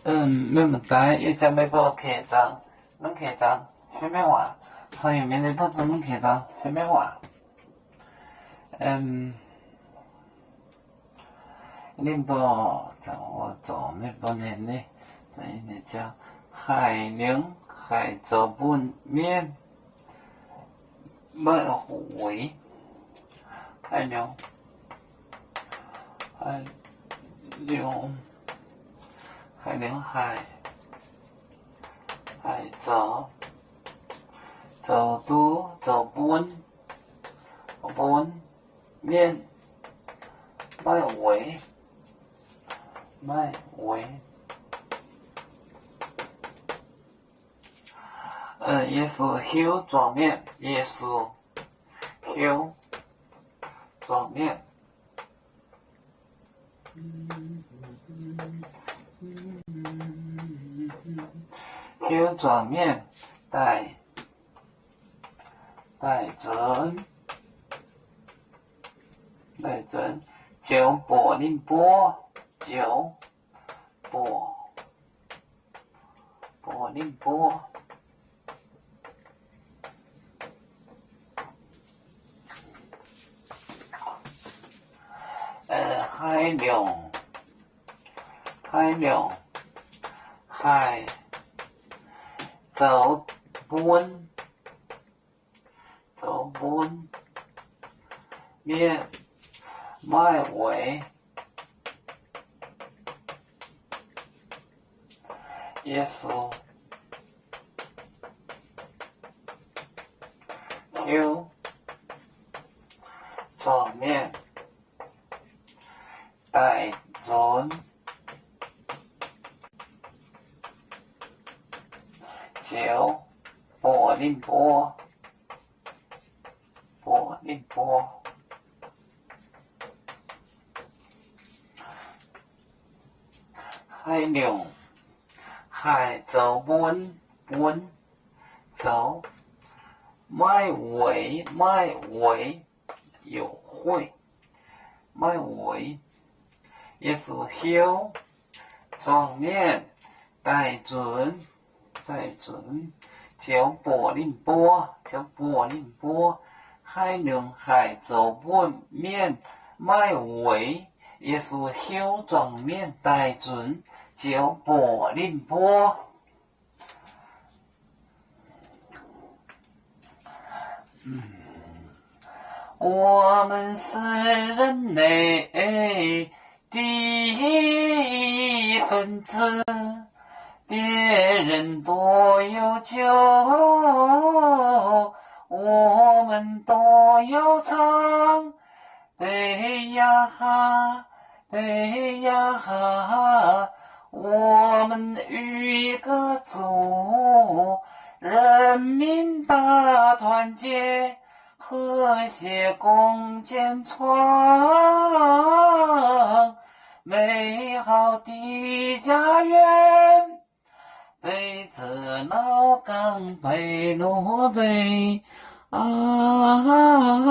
没问题，一只要个客栈，恁客栈什么话？朋友面的都做恁客栈什么话？恁无在我做咩不能呢？所以呢叫海宁海做本面麦回海宁海宁海宁海做都做本面麦回。耶稣修转面，耶稣修转面，修转面带准九波林波林波。海走本面麦为耶稣修转面带准九波林波海流海走本走麦为有会麦为耶稣修转面带准九波林波海流海走本面麦为耶稣修转面带准九波林波。我们是人类的一份子，别人多有酒，我们多有唱。对呀哈，我们与个族，人民大团结，和谐共建创美好的家园。北自老港北路北啊。